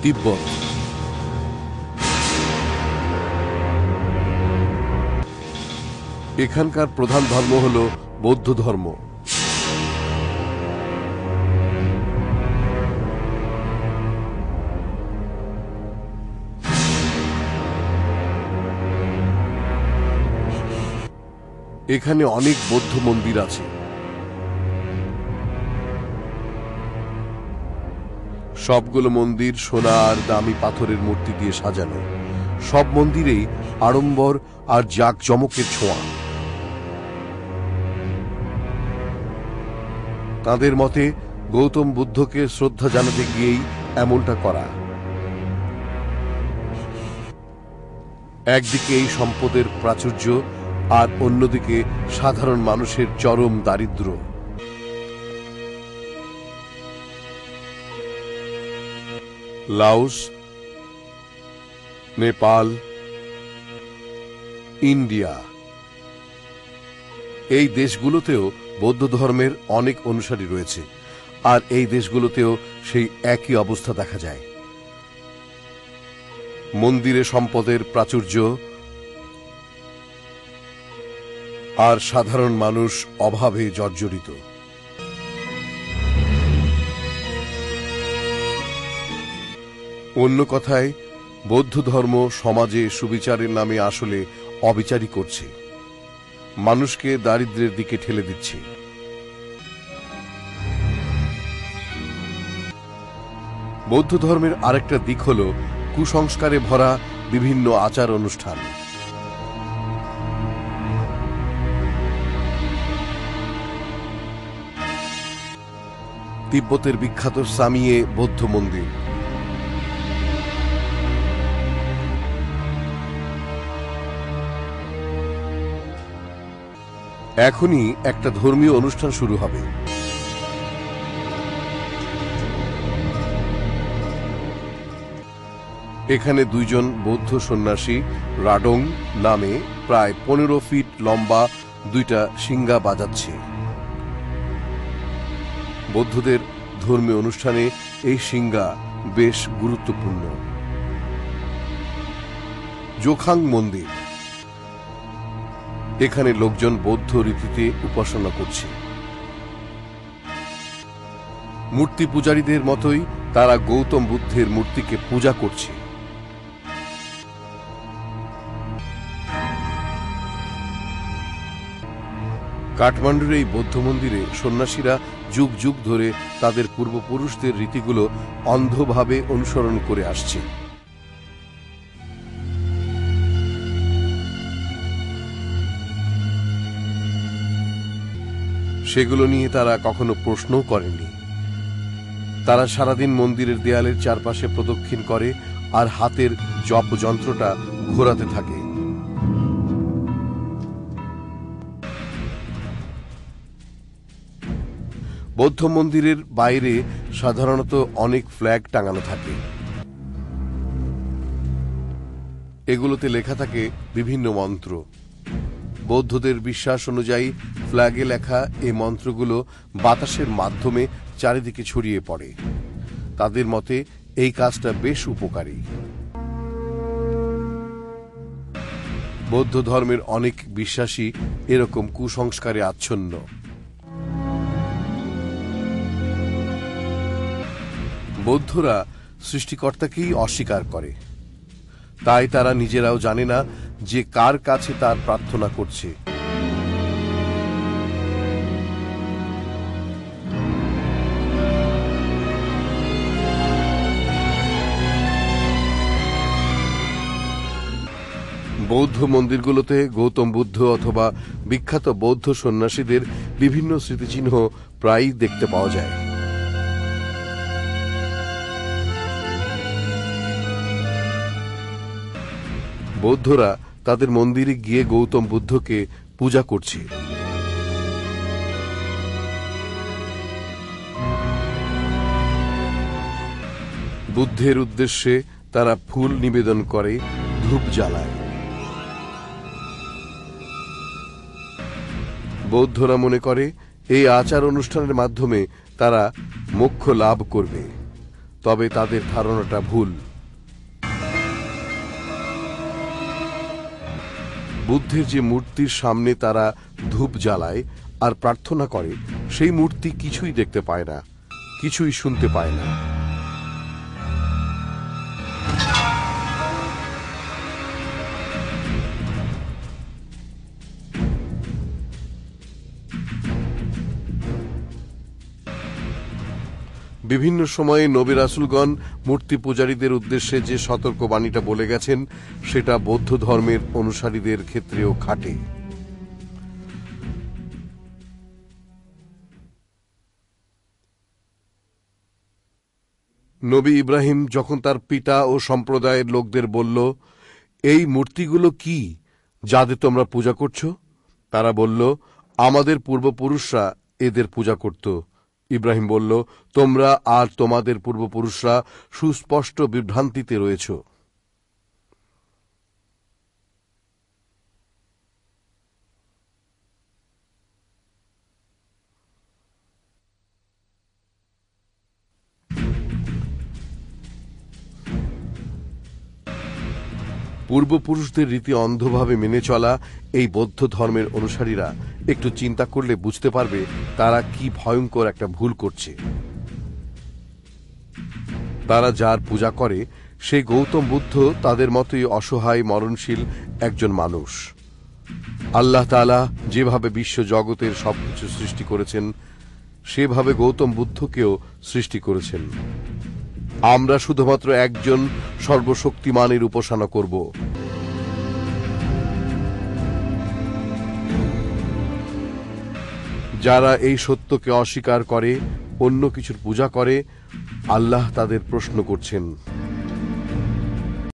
তিব্বত। এখানকার প্রধান ধর্ম হল বৌদ্ধ ধর্ম। এখানে অনেক বৌদ্ধ মন্দির আছে। সবগুলো মন্দির সোনা আর দামি পাথরের মূর্তি দিয়ে সাজানো। সব মন্দিরেই আড়ম্বর আর জাঁকজমকের ছোঁয়া। তাদের মতে গৌতম বুদ্ধকে শ্রদ্ধা জানাতে গিয়েই এমনটা করা। একদিকে এই সম্পদের প্রাচুর্য আর অন্যদিকে সাধারণ মানুষের চরম দারিদ্র্য। লাওস, নেপাল, ইন্ডিয়া এই দেশগুলোতেও বৌদ্ধ ধর্মের অনেক অনুসারী রয়েছে, আর এই দেশগুলোতেও সেই একই অবস্থা দেখা যায়। মন্দিরে সম্পদের প্রাচুর্য আর সাধারণ মানুষ অভাবে জর্জরিত। অন্য কথায় বৌদ্ধ ধর্ম সমাজে সুবিচারের নামে আসলে অবিচারই করছে, মানুষকে দারিদ্র্যের দিকে ঠেলে দিচ্ছে। বৌদ্ধ ধর্মের আরেকটা দিক হল কুসংস্কারে ভরা বিভিন্ন আচার অনুষ্ঠান। তিব্বতের বিখ্যাত সামিয়ে বৌদ্ধ মন্দির। এখনই একটা ধর্মীয় অনুষ্ঠান শুরু হবে। এখানে দুইজন বৌদ্ধ সন্ন্যাসী রাডং নামে প্রায় 15 ফিট লম্বা দুইটা শিঙ্গা বাজাচ্ছে। বৌদ্ধদের ধর্মীয় অনুষ্ঠানে এই শিঙ্গা বেশ গুরুত্বপূর্ণ। জোখাং মন্দির। এখানে লোকজন বৌদ্ধ রীতিতে উপাসনা করছে। মূর্তি পূজারীদের মতোই তারা গৌতম বুদ্ধের মূর্তিকে পূজা করছে। কাঠমান্ডুর এই বৌদ্ধ মন্দিরে সন্ন্যাসীরা যুগ যুগ ধরে তাদের পূর্বপুরুষদের রীতিগুলো অন্ধভাবে অনুসরণ করে আসছে। সেগুলো নিয়ে তারা কখনো প্রশ্নও করেনি। তারা সারাদিন মন্দিরের দেয়ালের চারপাশে প্রদক্ষিণ করে আর হাতের জপ যন্ত্রটা ঘোরাতে থাকে। বৌদ্ধ মন্দিরের বাইরে সাধারণত অনেক ফ্ল্যাগ টাঙানো থাকে। এগুলোতে লেখা থাকে বিভিন্ন মন্ত্র। বৌদ্ধদের বিশ্বাস অনুযায়ী ফ্ল্যাগে লেখা এই মন্ত্রগুলো বাতাসের মাধ্যমে চারিদিকে ছড়িয়ে পড়ে। তাদের মতে এই কাজটা বেশ উপকারী। বৌদ্ধ ধর্মের অনেক বিশ্বাসী এরকম কুসংস্কারে আচ্ছন্ন। বৌদ্ধরা সৃষ্টিকর্তাকেই অস্বীকার করে, তাই তারা নিজেরাও জানে না যে কার কাছে তার প্রার্থনা করছে। বৌদ্ধ মন্দিরগুলোতে গৌতম বুদ্ধ অথবা বিখ্যাত বৌদ্ধ সন্ন্যাসীদের বিভিন্ন স্মৃতিচিহ্ন প্রায়ই দেখতে পাওয়া যায়। বৌদ্ধরা তাদের মন্দিরে গিয়ে গৌতম বুদ্ধকে পূজা করছে। বুদ্ধের উদ্দেশ্যে তারা ফুল নিবেদন করে, ধূপ জ্বালায়। বৌদ্ধরা মনে করে এই আচার অনুষ্ঠানের মাধ্যমে তারা মোক্ষ লাভ করবে, তবে তাদের ধারণাটা ভুল। বুদ্ধের যে মূর্তির সামনে তারা ধূপ জ্বালায় আর প্রার্থনা করে, সেই মূর্তি কিছুই দেখতে পায় না, কিছুই শুনতে পায় না। বিভিন্ন সময়ে নবী রাসূলগণ মূর্তি পূজারীদের উদ্দেশ্যে যে সতর্কবাণীটা বলে গেছেন, সেটা বৌদ্ধ ধর্মের অনুসারীদের ক্ষেত্রেও খাটে। নবী ইব্রাহিম যখন তার পিতা ও সম্প্রদায়ের লোকদের বলল, এই মূর্তিগুলো কি যাদের তোমরা পূজা করছো? তারা বলল, আমাদের পূর্বপুরুষরা এদের পূজা করত। ইব্রাহিম বলল, তোমরা আর তোমাদের পূর্বপুরুষরা সুস্পষ্ট বিভ্রান্তিতে রয়েছ। পূর্বপুরুষদের রীতি অন্ধভাবে মেনে চলা এই বৌদ্ধ ধর্মের অনুসারীরা একটু চিন্তা করলে বুঝতে পারবে তারা কি ভয়ঙ্কর একটা ভুল করছে। তারা যার পূজা করে সেই গৌতম বুদ্ধ তাদের মতোই অসহায় মরণশীল একজন মানুষ। আল্লাহ তাআলা যেভাবে বিশ্ব জগতের সবকিছু সৃষ্টি করেছেন, সেভাবে গৌতম বুদ্ধকেও সৃষ্টি করেছেন। আমরা শুধুমাত্র একজন সর্বশক্তিমানের উপাসনা করব। যারা এই সত্যকে অস্বীকার করে, অন্য কিছুর পূজা করে, আল্লাহ তাদের প্রশ্ন করছেন।